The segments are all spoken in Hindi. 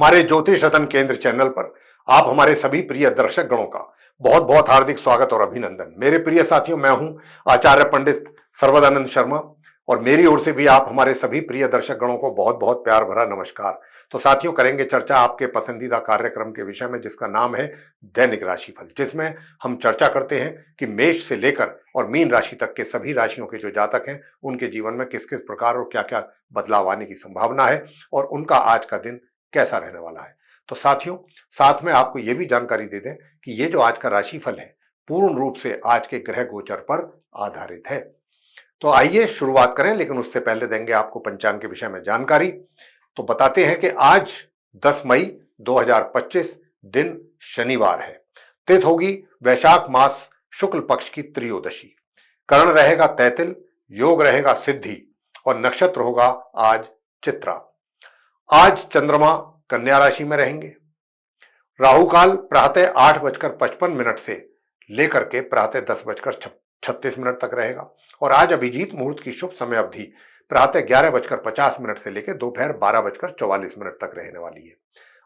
हमारे ज्योतिष रतन केंद्र चैनल पर आप हमारे सभी प्रिय दर्शक गणों का बहुत बहुत हार्दिक स्वागत और अभिनंदन। मेरे प्रिय साथियों, मैं हूं आचार्य पंडित सर्वदानंद शर्मा और मेरी ओर से भी आप हमारे सभी प्रिय दर्शक गणों को बहुत बहुत प्यार भरा नमस्कार। तो साथियों, करेंगे चर्चा आपके पसंदीदा कार्यक्रम के विषय में जिसका नाम है दैनिक राशिफल, जिसमें हम चर्चा करते हैं कि मेष से लेकर और मीन राशि तक के सभी राशियों के जो जातक हैं उनके जीवन में किस किस प्रकार और क्या क्या बदलाव आने की संभावना है और उनका आज का दिन कैसा रहने वाला है। तो साथियों, साथ में आपको यह भी जानकारी दे दें कि ये जो आज का राशिफल है पूर्ण रूप से आज के ग्रह गोचर पर आधारित है। तो आइए शुरुआत करें, लेकिन उससे पहले देंगे आपको पंचांग के विषय में जानकारी। तो बताते हैं कि आज 10 मई 2025 दिन शनिवार है। तिथि होगी वैशाख मास शुक्ल पक्ष की त्रयोदशी। करण रहेगा तैतिल, योग रहेगा सिद्धि और नक्षत्र होगा आज चित्रा। आज चंद्रमा कन्या राशि में रहेंगे। राहु काल प्रातः 8:55 से लेकर के प्रातः 10:36 तक रहेगा और आज अभिजीत मुहूर्त की शुभ समय अवधि प्रातः 11:50 से लेकर दोपहर 12:44 तक रहने वाली है।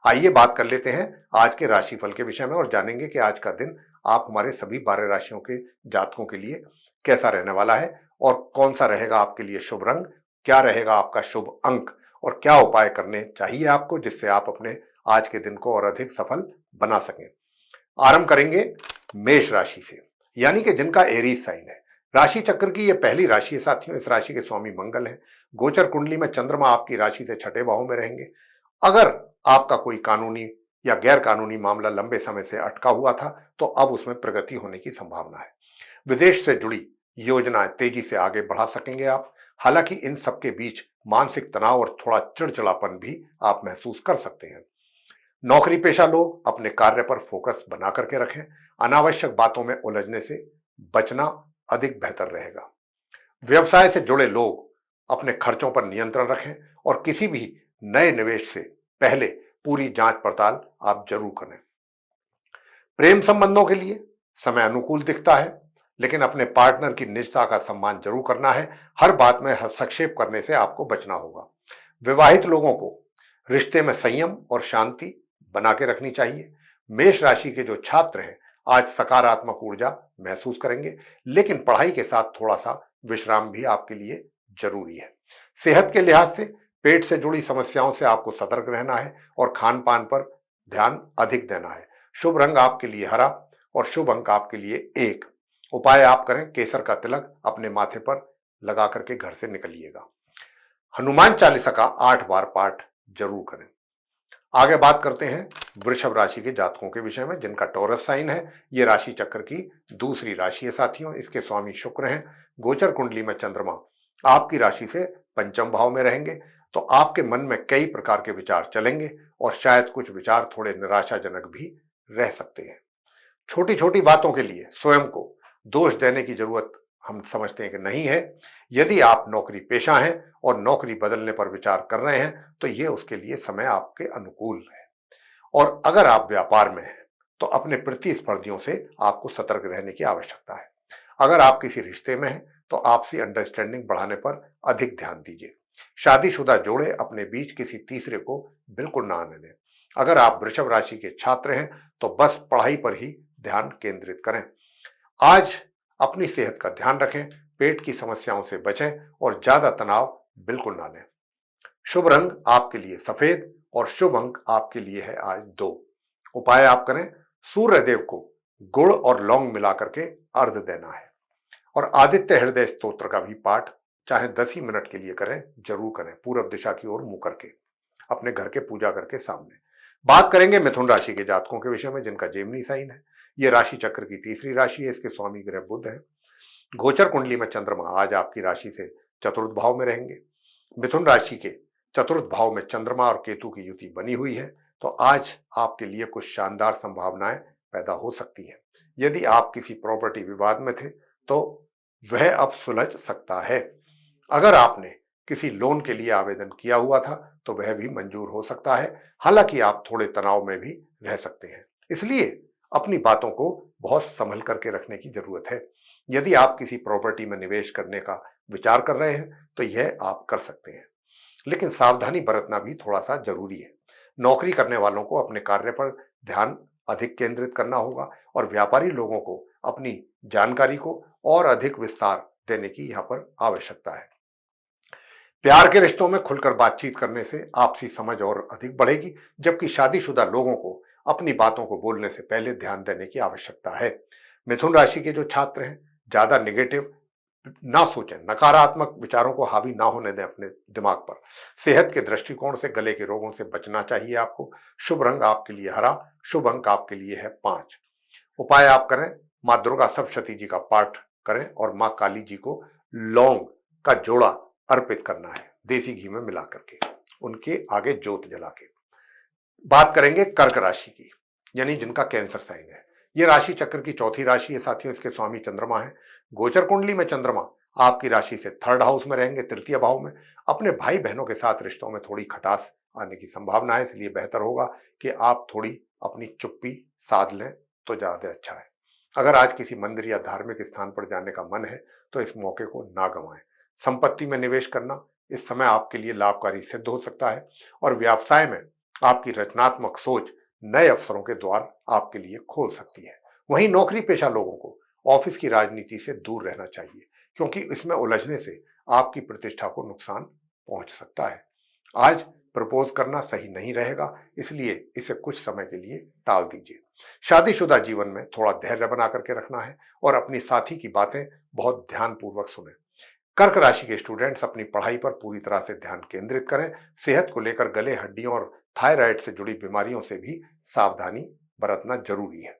आइए बात कर लेते हैं आज के राशिफल के विषय में और जानेंगे कि आज का दिन आप हमारे सभी 12 राशियों के जातकों के लिए कैसा रहने वाला है और कौन सा रहेगा आपके लिए शुभ रंग, क्या रहेगा आपका शुभ अंक और क्या उपाय करने चाहिए आपको जिससे आप अपने आज के दिन को और अधिक सफल बना सकें। आरंभ करेंगे मेष राशि से, यानी कि जिनका एरीज साइन है। राशि चक्र की यह पहली राशि है साथियों। इस राशि के स्वामी मंगल हैं। गोचर कुंडली में चंद्रमा आपकी राशि से छठे भाव में रहेंगे। अगर आपका कोई कानूनी या गैर कानूनी मामला लंबे समय से अटका हुआ था तो अब उसमें प्रगति होने की संभावना है। विदेश से जुड़ी योजनाएं तेजी से आगे बढ़ा सकेंगे आप। हालांकि इन सबके बीच मानसिक तनाव और थोड़ा चिड़चिड़ापन भी आप महसूस कर सकते हैं। नौकरी पेशा लोग अपने कार्य पर फोकस बना करके रखें। अनावश्यक बातों में उलझने से बचना अधिक बेहतर रहेगा। व्यवसाय से जुड़े लोग अपने खर्चों पर नियंत्रण रखें और किसी भी नए निवेश से पहले पूरी जांच पड़ताल आप जरूर करें। प्रेम संबंधों के लिए समय अनुकूल दिखता है, लेकिन अपने पार्टनर की निजता का सम्मान जरूर करना है। हर बात में हस्तक्षेप करने से आपको बचना होगा। विवाहित लोगों को रिश्ते में संयम और शांति बना के रखनी चाहिए। मेष राशि के जो छात्र हैं आज सकारात्मक ऊर्जा महसूस करेंगे, लेकिन पढ़ाई के साथ थोड़ा सा विश्राम भी आपके लिए जरूरी है। सेहत के लिहाज से पेट से जुड़ी समस्याओं से आपको सतर्क रहना है और खान पान पर ध्यान अधिक देना है। शुभ रंग आपके लिए हरा और शुभ अंक आपके लिए 1। उपाय आप करें, केसर का तिलक अपने माथे पर लगा करके घर से निकलिएगा। हनुमान चालीसा का 8 बार पाठ जरूर करें। आगे बात करते हैं वृषभ राशि के जातकों के विषय में, जिनका टॉरस साइन है। यह राशि चक्र की दूसरी राशि है साथियों। इसके स्वामी शुक्र हैं। गोचर कुंडली में चंद्रमा आपकी राशि से पंचम भाव में रहेंगे तो आपके मन में कई प्रकार के विचार चलेंगे और शायद कुछ विचार थोड़े निराशाजनक भी रह सकते हैं। छोटी छोटी बातों के लिए स्वयं को दोष देने की जरूरत हम समझते हैं कि नहीं है। यदि आप नौकरी पेशा हैं और नौकरी बदलने पर विचार कर रहे हैं तो यह उसके लिए समय आपके अनुकूल है। और अगर आप व्यापार में हैं तो अपने प्रतिस्पर्धियों से आपको सतर्क रहने की आवश्यकता है। अगर आप किसी रिश्ते में हैं तो आपसी अंडरस्टैंडिंग बढ़ाने पर अधिक ध्यान दीजिए। शादीशुदा जोड़े अपने बीच किसी तीसरे को बिल्कुल ना आने दें। अगर आप वृषभ राशि के छात्र हैं तो बस पढ़ाई पर ही ध्यान केंद्रित करें। आज अपनी सेहत का ध्यान रखें, पेट की समस्याओं से बचें और ज्यादा तनाव बिल्कुल ना लें। शुभ रंग आपके लिए सफेद और शुभ अंक आपके लिए है आज 2। उपाय आप करें, सूर्य देव को गुड़ और लौंग मिलाकर के अर्घ देना है और आदित्य हृदय स्तोत्र का भी पाठ चाहे 10 ही मिनट के लिए करें, जरूर करें, पूर्व दिशा की ओर मुंह करके अपने घर के पूजा करके सामने। बात करेंगे मिथुन राशि के जातकों के विषय में, जिनका जेमिनी साइन है। यह राशि चक्र की तीसरी राशि है। इसके स्वामी ग्रह बुध है। गोचर कुंडली में चंद्रमा आज आपकी राशि से चतुर्थ भाव में रहेंगे। मिथुन राशि के चतुर्थ भाव में चंद्रमा और केतु की युति बनी हुई है तो आज आपके लिए कुछ शानदार संभावनाएं पैदा हो सकती हैं। यदि आप किसी प्रॉपर्टी विवाद में थे तो वह अब सुलझ सकता है। अगर आपने किसी लोन के लिए आवेदन किया हुआ था तो वह भी मंजूर हो सकता है। हालांकि आप थोड़े तनाव में भी रह सकते हैं, इसलिए अपनी बातों को बहुत संभल करके रखने की जरूरत है। यदि आप किसी प्रॉपर्टी में निवेश करने का विचार कर रहे हैं तो यह आप कर सकते हैं, लेकिन सावधानी बरतना भी थोड़ा सा जरूरी है। नौकरी करने वालों को अपने कार्य पर ध्यान अधिक केंद्रित करना होगा और व्यापारी लोगों को अपनी जानकारी को और अधिक विस्तार देने की यहां पर आवश्यकता है। प्यार के रिश्तों में खुलकर बातचीत करने से आपसी समझ और अधिक बढ़ेगी, जबकि शादीशुदा लोगों को अपनी बातों को बोलने से पहले ध्यान देने की आवश्यकता है। मिथुन राशि के जो छात्र हैं, ज्यादा नेगेटिव ना सोचें, नकारात्मक विचारों को हावी ना होने दें अपने दिमाग पर। सेहत के दृष्टिकोण से गले के रोगों से बचना चाहिए आपको। शुभ रंग आपके लिए हरा, शुभ अंक आपके लिए है 5। उपाय आप करें, मां दुर्गा सप्तशती जी का पाठ करें और मां काली जी को लौंग का जोड़ा अर्पित करना है, देसी घी में मिला करके उनके आगे जोत जला के। बात करेंगे कर्क राशि की, यानी जिनका कैंसर साइन है। यह राशि चक्र की चौथी राशि है साथियों, इसके स्वामी चंद्रमा है। गोचर कुंडली में चंद्रमा आपकी राशि से 3rd हाउस में रहेंगे, तृतीय भाव में। अपने भाई बहनों के साथ रिश्तों में थोड़ी खटास आने की संभावना है, इसलिए बेहतर होगा कि आप थोड़ी अपनी चुप्पी साध लें तो ज्यादा अच्छा है। अगर आज किसी मंदिर या धार्मिक स्थान पर जाने का मन है तो इस मौके को ना गंवाएं। संपत्ति में निवेश करना इस समय आपके लिए लाभकारी सिद्ध हो सकता है और व्यवसाय में आपकी रचनात्मक सोच नए अवसरों के द्वार आपके लिए खोल सकती है। वहीं नौकरी पेशा लोगों को ऑफिस की राजनीति से दूर रहना चाहिए, क्योंकि इसमें उलझने से आपकी प्रतिष्ठा को नुकसान पहुंच सकता है। आज प्रपोज करना सही नहीं रहेगा, इसलिए इसे कुछ समय के लिए टाल दीजिए। शादीशुदा जीवन में थोड़ा धैर्य बना करके रखना है और अपनी साथी की बातें बहुत ध्यानपूर्वक सुनें। कर्क राशि के स्टूडेंट्स अपनी पढ़ाई पर पूरी तरह से ध्यान केंद्रित करें। सेहत को लेकर गले, हड्डियों और थायराइड से जुड़ी बीमारियों से भी सावधानी बरतना जरूरी है।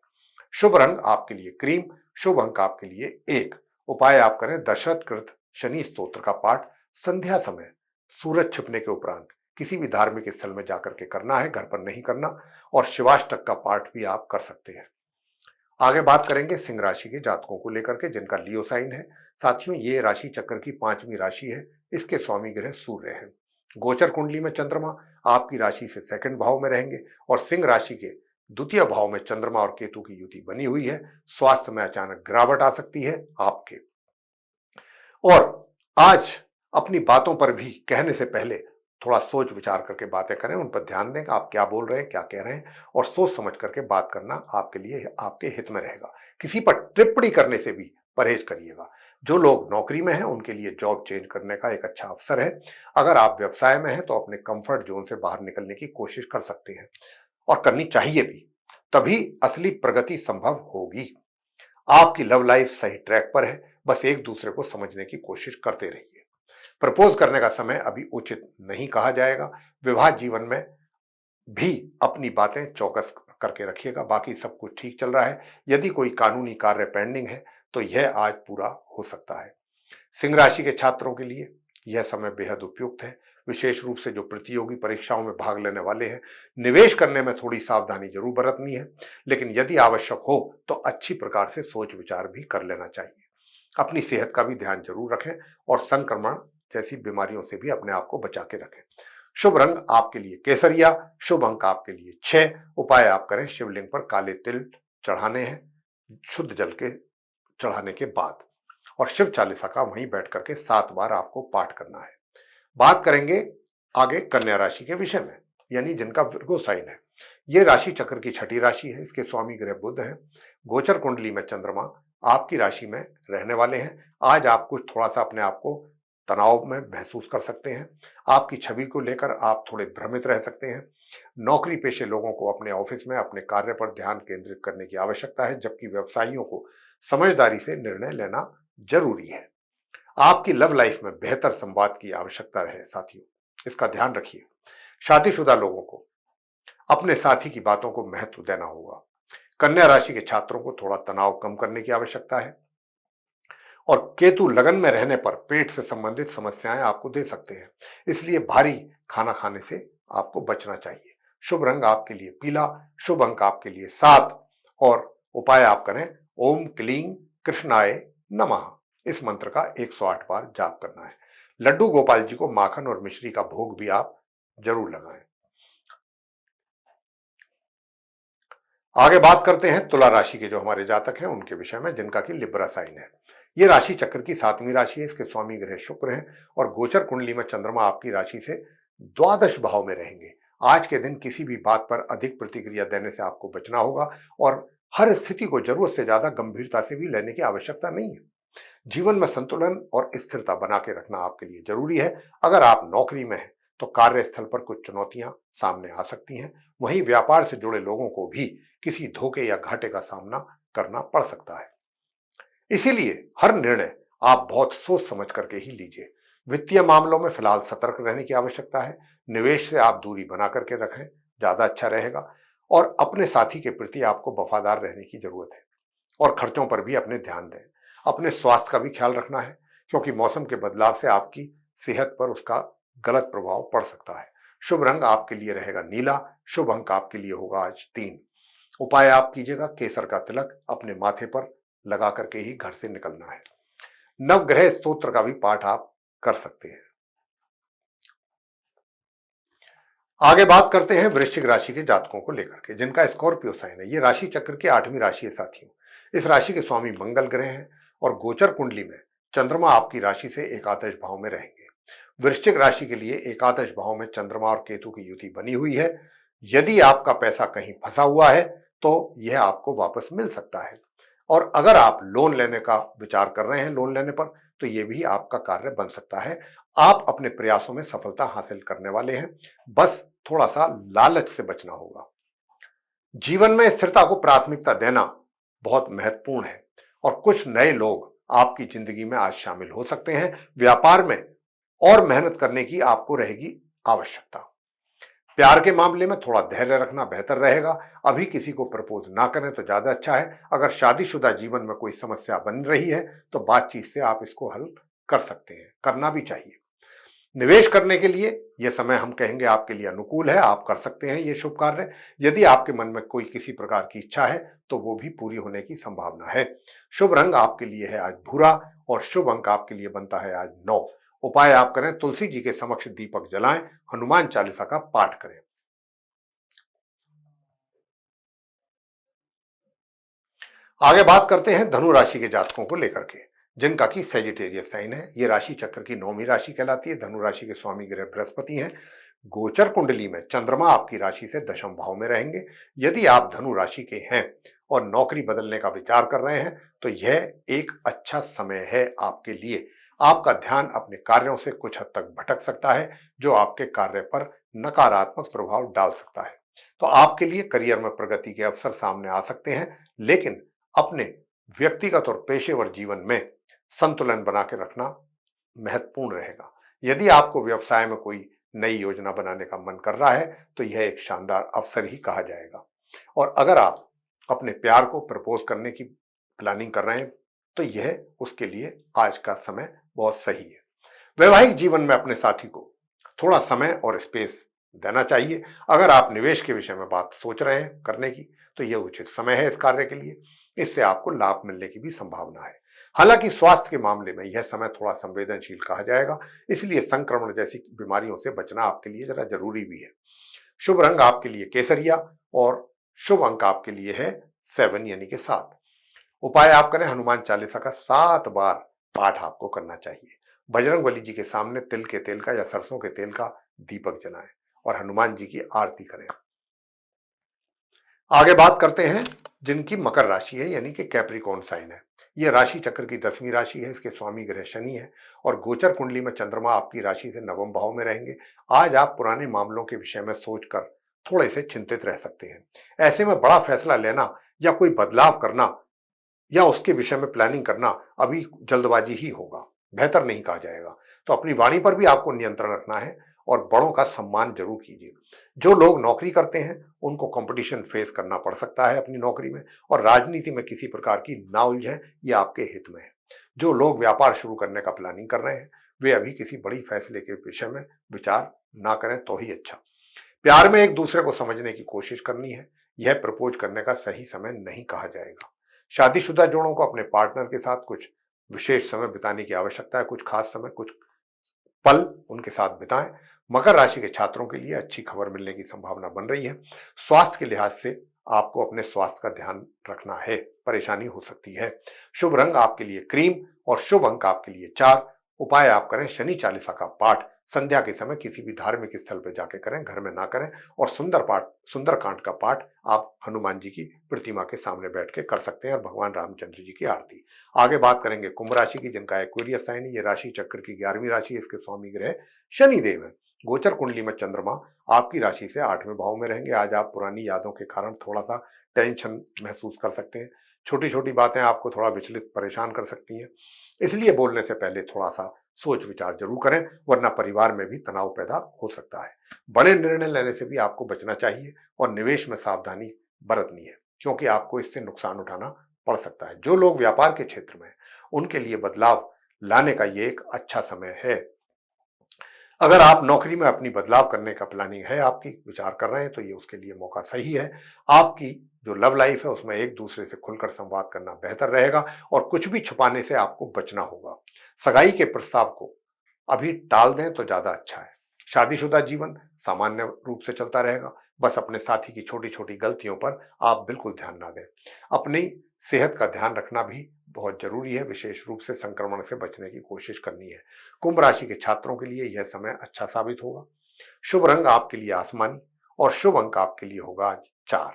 शुभ रंग आपके लिए क्रीम, शुभ अंक आपके लिए 1। उपाय आप करें, दशरथ कृत शनि स्तोत्र का पाठ संध्या समय सूरज छिपने के उपरांत किसी भी धार्मिक स्थल में जाकर के करना है, घर पर नहीं करना। और शिवाष्टक का पाठ भी आप कर सकते हैं। आगे बात करेंगे सिंह राशि के जातकों को लेकर के, जिनका लियो साइन है। साथियों, ये राशि चक्र की 5वीं राशि है, इसके स्वामी ग्रह सूर्य हैं। गोचर कुंडली में चंद्रमा आपकी राशि से 2nd भाव में रहेंगे और सिंह राशि के द्वितीय भाव में चंद्रमा और केतु की युति बनी हुई है। स्वास्थ्य में अचानक गिरावट आ सकती है आपके। और आज अपनी बातों पर भी कहने से पहले थोड़ा सोच विचार करके बातें करें, उन पर ध्यान दें कि आप क्या बोल रहे हैं, क्या कह रहे हैं, और सोच समझ करके बात करना आपके लिए, आपके हित में रहेगा। किसी पर टिप्पणी करने से भी परहेज करिएगा। जो लोग नौकरी में हैं उनके लिए जॉब चेंज करने का एक अच्छा अवसर है। अगर आप व्यवसाय में हैं तो अपने कंफर्ट जोन से बाहर निकलने की कोशिश कर सकते हैं और करनी चाहिए भी, तभी असली प्रगति संभव होगी। आपकी लव लाइफ सही ट्रैक पर है, बस एक दूसरे को समझने की कोशिश करते रहिए। प्रपोज करने का समय अभी उचित नहीं कहा जाएगा। विवाह जीवन में भी अपनी बातें चौकस करके रखिएगा, बाकी सब कुछ ठीक चल रहा है। यदि कोई कानूनी कार्य पेंडिंग है तो यह आज पूरा हो सकता है। सिंह राशि के छात्रों के लिए यह समय बेहद उपयुक्त है, विशेष रूप से जो प्रतियोगी परीक्षाओं में भाग लेने वाले हैं। निवेश करने में थोड़ी सावधानी जरूर बरतनी है, लेकिन यदि आवश्यक हो तो अच्छी प्रकार से सोच विचार भी कर लेना चाहिए। अपनी सेहत का भी ध्यान जरूर रखें और संक्रमण जैसी बीमारियों से भी अपने आप को बचा के रखें। शुभ रंग आपके लिए केसरिया, शुभ अंक आपके लिए 6। उपाय आप करें, शिवलिंग पर काले तिल चढ़ाने हैं शुद्ध जल के चढ़ाने के बाद, और शिव चालीसा का वहीं बैठ करके 7 बार आपको पाठ करना है। बात करेंगे आगे कन्या राशि के विषय में, यानी जिनका विर्गो साइन है। यह राशि चक्र की 6ठी राशि है, इसके स्वामी ग्रह बुध है। गोचर कुंडली में चंद्रमा आपकी राशि में रहने वाले हैं। आज आप कुछ थोड़ा सा अपने आप को तनाव में महसूस कर सकते हैं। आपकी छवि को लेकर आप थोड़े भ्रमित रह सकते हैं। नौकरी पेशे लोगों को अपने ऑफिस में अपने कार्य पर ध्यान केंद्रित करने की आवश्यकता है, जबकि व्यवसायियों को समझदारी से निर्णय लेना जरूरी है। आपकी लव लाइफ में बेहतर संवाद की आवश्यकता है साथियों, इसका ध्यान रखिए। शादीशुदा लोगों को अपने साथी की बातों को महत्व देना होगा। कन्या राशि के छात्रों को थोड़ा तनाव कम करने की आवश्यकता है और केतु लगन में रहने पर पेट से संबंधित समस्याएं आपको दे सकते हैं, इसलिए भारी खाना खाने से आपको बचना चाहिए। शुभ रंग आपके लिए पीला, शुभ अंक आपके लिए 7 और उपाय आप करें, ओम क्लीं कृष्णाय नमः इस मंत्र का 108 बार जाप करना है। लड्डू गोपाल जी को माखन और मिश्री का भोग भी आप जरूर लगाएं। आगे बात करते हैं तुला राशि के जो हमारे जातक हैं उनके विषय में, जिनका कि लिब्रा साइन है। ये राशि चक्र की 7वीं राशि है, इसके स्वामी ग्रह शुक्र हैं और गोचर कुंडली में चंद्रमा आपकी राशि से द्वादश भाव में रहेंगे। आज के दिन किसी भी बात पर अधिक प्रतिक्रिया देने से आपको बचना होगा और हर स्थिति को जरूरत से ज्यादा गंभीरता से भी लेने की आवश्यकता नहीं है। जीवन में संतुलन और स्थिरता बना के रखना आपके लिए जरूरी है। अगर आप नौकरी में हैं तो कार्यस्थल पर कुछ चुनौतियां सामने आ सकती हैं। वहीं व्यापार से जुड़े लोगों को भी किसी धोखे या घाटे का सामना करना पड़ सकता है। इसीलिए हर निर्णय आप बहुत सोच समझ करके ही लीजिए। वित्तीय मामलों में फिलहाल सतर्क रहने की आवश्यकता है। निवेश से आप दूरी बना करके रखें, ज्यादा अच्छा रहेगा। और अपने साथी के प्रति आपको वफादार रहने की जरूरत है और खर्चों पर भी अपने ध्यान दें। अपने स्वास्थ्य का भी ख्याल रखना है क्योंकि मौसम के बदलाव से आपकी सेहत पर उसका गलत प्रभाव पड़ सकता है। शुभ रंग आपके लिए रहेगा नीला। शुभ अंक आपके लिए होगा आज 3। उपाय आप कीजिएगा, केसर का तिलक अपने माथे पर लगा करके ही घर से निकलना है। नवग्रह स्तोत्र का भी पाठ आप कर सकते हैं। आगे बात करते हैं वृश्चिक राशि के जातकों को लेकर के, जिनका स्कॉर्पियो साइन है। ये राशि चक्र की 8वीं राशि है साथियों। इस राशि के स्वामी मंगल ग्रह हैं और गोचर कुंडली में चंद्रमा आपकी राशि से एकादश भाव में रहेंगे। वृश्चिक राशि के लिए एकादश भाव में चंद्रमा और केतु की युति बनी हुई है। यदि आपका पैसा कहीं फंसा हुआ है तो यह आपको वापस मिल सकता है। और अगर आप लोन लेने का विचार कर रहे हैं, लोन लेने पर, तो यह भी आपका कार्य बन सकता है। आप अपने प्रयासों में सफलता हासिल करने वाले हैं। बस थोड़ा सा लालच से बचना होगा। जीवन में स्थिरता को प्राथमिकता देना बहुत महत्वपूर्ण है और कुछ नए लोग आपकी जिंदगी में आज शामिल हो सकते हैं। व्यापार में और मेहनत करने की आपको रहेगी आवश्यकता। प्यार के मामले में थोड़ा धैर्य रखना बेहतर रहेगा। अभी किसी को प्रपोज ना करें तो ज्यादा अच्छा है। अगर शादीशुदा जीवन में कोई समस्या बन रही है तो बातचीत से आप इसको हल कर सकते हैं, करना भी चाहिए। निवेश करने के लिए यह समय हम कहेंगे आपके लिए अनुकूल है, आप कर सकते हैं ये शुभ कार्य। यदि आपके मन में कोई किसी प्रकार की इच्छा है तो वो भी पूरी होने की संभावना है। शुभ रंग आपके लिए है आज भूरा और शुभ अंक आपके लिए बनता है आज 9। उपाय आप करें, तुलसी जी के समक्ष दीपक जलाएं, हनुमान चालीसा का पाठ करें। आगे बात करते हैं धनु राशि के जातकों को लेकर के, जिनका की सेजिटेरियस साइन है। यह राशि चक्र की 9वीं राशि कहलाती है। धनु राशि के स्वामी ग्रह बृहस्पति हैं। गोचर कुंडली में चंद्रमा आपकी राशि से दशम भाव में रहेंगे। यदि आप धनु राशि के हैं और नौकरी बदलने का विचार कर रहे हैं तो यह एक अच्छा समय है आपके लिए। आपका ध्यान अपने कार्यों से कुछ हद तक भटक सकता है, जो आपके कार्य पर नकारात्मक प्रभाव डाल सकता है। तो आपके लिए करियर में प्रगति के अवसर सामने आ सकते हैं, लेकिन अपने व्यक्तिगत और पेशेवर जीवन में संतुलन बना के रखना महत्वपूर्ण रहेगा। यदि आपको व्यवसाय में कोई नई योजना बनाने का मन कर रहा है तो यह एक शानदार अवसर ही कहा जाएगा। और अगर आप अपने प्यार को प्रपोज करने की प्लानिंग कर रहे हैं तो यह उसके लिए आज का समय बहुत सही है। वैवाहिक जीवन में अपने साथी को थोड़ा समय और स्पेस देना चाहिए। अगर आप निवेश के विषय में बात सोच रहे हैं करने की तो यह उचित समय है इस कार्य के लिए। इससे आपको लाभ मिलने की भी संभावना है। हालांकि स्वास्थ्य के मामले में यह समय थोड़ा संवेदनशील कहा जाएगा, इसलिए संक्रमण जैसी बीमारियों से बचना आपके लिए जरा जरूरी भी है। शुभ रंग आपके लिए केसरिया और शुभ अंक आपके लिए है 7 यानी कि 7। उपाय आप करें, हनुमान चालीसा का 7 बार पाठ आपको करना चाहिए। बजरंगबली जी के सामने तिल के तेल का या सरसों के तेल का दीपक जलाएं और हनुमान जी की आरती करें। आगे बात करते हैं जिनकी मकर राशि है यानी कि कैप्रिकॉर्न साइन है। यह राशि चक्र की 10वीं राशि है। इसके स्वामी ग्रह शनि है और गोचर कुंडली में चंद्रमा आपकी राशि से 9वें भाव में रहेंगे। आज आप पुराने मामलों के विषय में सोचकर थोड़े से चिंतित रह सकते हैं। ऐसे में बड़ा फैसला लेना या कोई बदलाव करना या उसके विषय में प्लानिंग करना अभी जल्दबाजी ही होगा, बेहतर नहीं कहा जाएगा। तो अपनी वाणी पर भी आपको नियंत्रण रखना है और बड़ों का सम्मान जरूर कीजिए। जो लोग नौकरी करते हैं उनको कंपटीशन फेस करना पड़ सकता है अपनी नौकरी में, और राजनीति में किसी प्रकार की ना उलझे, ये आपके हित में है। जो लोग व्यापार शुरू करने का प्लानिंग कर रहे हैं वे अभी किसी बड़ी फैसले के विषय में विचार ना करें तो ही अच्छा। प्यार में एक दूसरे को समझने की कोशिश करनी है। यह प्रपोज करने का सही समय नहीं कहा जाएगा। शादीशुदा जोड़ों को अपने पार्टनर के साथ कुछ विशेष समय बिताने की आवश्यकता है। कुछ खास समय, कुछ पल उनके साथ बिताएं। मकर राशि के छात्रों के लिए अच्छी खबर मिलने की संभावना बन रही है। स्वास्थ्य के लिहाज से आपको अपने स्वास्थ्य का ध्यान रखना है, परेशानी हो सकती है। शुभ रंग आपके लिए क्रीम और शुभ अंक आपके लिए 4। उपाय आप करें, शनि चालीसा का पाठ संध्या के समय किसी भी धार्मिक स्थल पर जाके करें, घर में ना करें। और सुंदरकांड का पाठ आप हनुमान जी की प्रतिमा के सामने बैठ के कर सकते हैं और भगवान रामचंद्र जी की आरती। आगे बात करेंगे कुंभ राशि की, जिनका एक्वेरियस साइन है। ये राशि चक्र की 11वीं राशि है। इसके स्वामी ग्रह शनि देव है। गोचर कुंडली में चंद्रमा आपकी राशि से 8वें भाव में रहेंगे। आज आप पुरानी यादों के कारण थोड़ा सा टेंशन महसूस कर सकते हैं। छोटी छोटी बातें आपको थोड़ा विचलित परेशान कर सकती हैं, इसलिए बोलने से पहले थोड़ा सा सोच विचार जरूर करें, वरना परिवार में भी तनाव पैदा हो सकता है। बड़े निर्णय लेने से भी आपको बचना चाहिए और निवेश में सावधानी बरतनी है, क्योंकि आपको इससे नुकसान उठाना पड़ सकता है। जो लोग व्यापार के क्षेत्र में हैं, उनके लिए बदलाव लाने का ये एक अच्छा समय है। अगर आप नौकरी में अपनी बदलाव करने का प्लानिंग है, आपकी विचार कर रहे हैं, तो ये उसके लिए मौका सही है। आपकी जो लव लाइफ है उसमें एक दूसरे से खुलकर संवाद करना बेहतर रहेगा और कुछ भी छुपाने से आपको बचना होगा। सगाई के प्रस्ताव को अभी टाल दें तो ज्यादा अच्छा है। शादीशुदा जीवन सामान्य रूप से चलता रहेगा। बस अपने साथी की छोटी छोटी गलतियों पर आप बिल्कुल ध्यान ना दें। अपनी सेहत का ध्यान रखना भी बहुत जरूरी है। विशेष रूप से संक्रमण से बचने की कोशिश करनी है। कुंभ राशि के छात्रों के लिए यह समय अच्छा साबित होगा। शुभ रंग आपके लिए आसमानी और शुभ अंक आपके लिए होगा आज 4।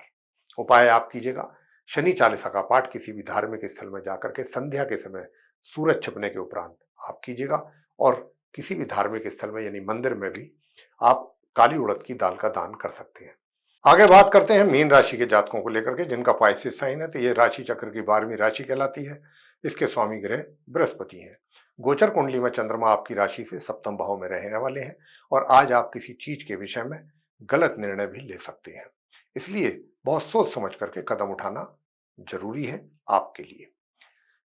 उपाय आप कीजिएगा, शनि चालीसा का पाठ किसी भी धार्मिक स्थल में जाकर के संध्या के समय सूरज छिपने के उपरांत आप कीजिएगा। और किसी भी धार्मिक स्थल में यानी मंदिर में भी आप काली उड़द की दाल का दान कर सकते हैं। आगे बात करते हैं मीन राशि के जातकों को लेकर के, जिनका पाइसेस साइन है। तो ये राशि चक्र की 12वीं राशि कहलाती है। इसके स्वामी ग्रह बृहस्पति हैं। गोचर कुंडली में चंद्रमा आपकी राशि से 7वें भाव में रहने वाले हैं और आज आप किसी चीज के विषय में गलत निर्णय भी ले सकते हैं, इसलिए बहुत सोच समझ करके कदम उठाना जरूरी है आपके लिए।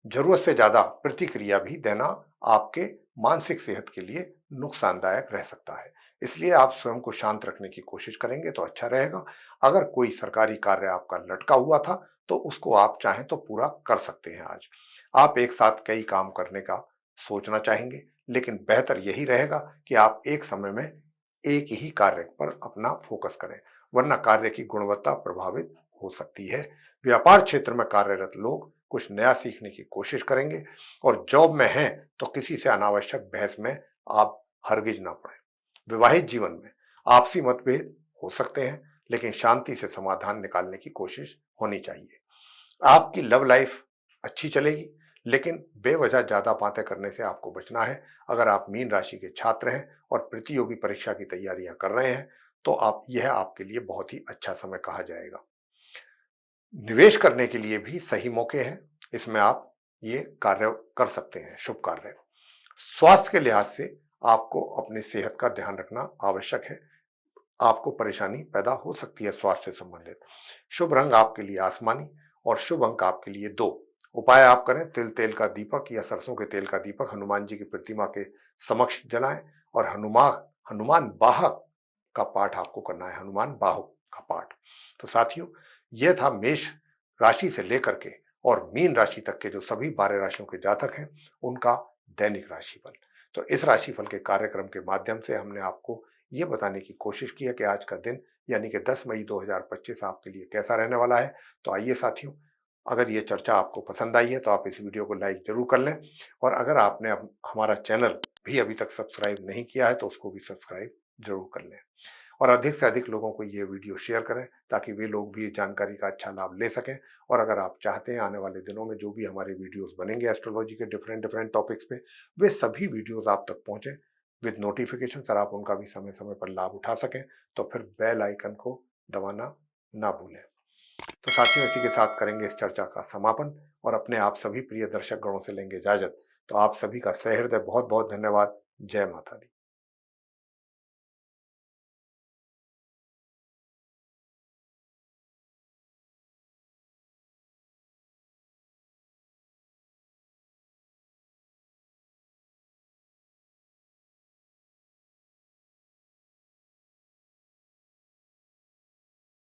जरूरत से ज्यादा प्रतिक्रिया भी देना आपके मानसिक सेहत के लिए नुकसानदायक रह सकता है, इसलिए आप स्वयं को शांत रखने की कोशिश करेंगे तो अच्छा रहेगा। अगर कोई सरकारी कार्य आपका लटका हुआ था तो उसको आप चाहें तो पूरा कर सकते हैं। आज आप एक साथ कई काम करने का सोचना चाहेंगे, लेकिन बेहतर यही रहेगा कि आप एक समय में एक ही कार्य पर अपना फोकस करें, वरना कार्य की गुणवत्ता प्रभावित हो सकती है। व्यापार क्षेत्र में कार्यरत लोग कुछ नया सीखने की कोशिश करेंगे और जॉब में हैं तो किसी से अनावश्यक बहस में आप हरगिज ना पड़े। विवाहित जीवन में आपसी मतभेद हो सकते हैं, लेकिन शांति से समाधान निकालने की कोशिश होनी चाहिए। आपकी लव लाइफ अच्छी चलेगी, लेकिन बेवजह ज्यादा बातें करने से आपको बचना है। अगर आप मीन राशि के छात्र हैं और प्रतियोगी परीक्षा की तैयारियां कर रहे हैं तो यह आपके लिए बहुत ही अच्छा समय कहा जाएगा। निवेश करने के लिए भी सही मौके हैं, इसमें आप ये कार्य कर सकते हैं, शुभ कार्य। स्वास्थ्य के लिहाज से आपको अपनी सेहत का ध्यान रखना आवश्यक है। आपको परेशानी पैदा हो सकती है स्वास्थ्य से संबंधित। शुभ रंग आपके लिए आसमानी और शुभ अंक आपके लिए 2। उपाय आप करें, तिल तेल का दीपक या सरसों के तेल का दीपक हनुमान जी की प्रतिमा के समक्ष जलाएं और हनुमान बाहक का पाठ आपको करना है, हनुमान बाहुक का पाठ। तो साथियों, यह था मेष राशि से लेकर के और मीन राशि तक के जो सभी 12 राशियों के जातक हैं उनका दैनिक राशिफल। तो इस राशिफल के कार्यक्रम के माध्यम से हमने आपको ये बताने की कोशिश की है कि आज का दिन यानी कि 10 मई 2025 आपके लिए कैसा रहने वाला है। तो आइए साथियों, अगर ये चर्चा आपको पसंद आई है तो आप इस वीडियो को लाइक जरूर कर लें और अगर आपने हमारा चैनल भी अभी तक सब्सक्राइब नहीं किया है तो उसको भी सब्सक्राइब जरूर कर लें और अधिक से अधिक लोगों को ये वीडियो शेयर करें ताकि वे लोग भी जानकारी का अच्छा लाभ ले सकें। और अगर आप चाहते हैं आने वाले दिनों में जो भी हमारे वीडियोस बनेंगे एस्ट्रोलॉजी के डिफरेंट टॉपिक्स पे, वे सभी वीडियोस आप तक पहुंचे विद नोटिफिकेशन, सर आप उनका भी समय समय पर लाभ उठा सकें, तो फिर बेल आइकन को दबाना ना भूलें। तो साथियों, इसी के साथ करेंगे इस चर्चा का समापन और अपने आप सभी प्रिय दर्शक गणों से लेंगे इजाजत। तो आप सभी का सहृदय बहुत बहुत धन्यवाद। जय माता दी।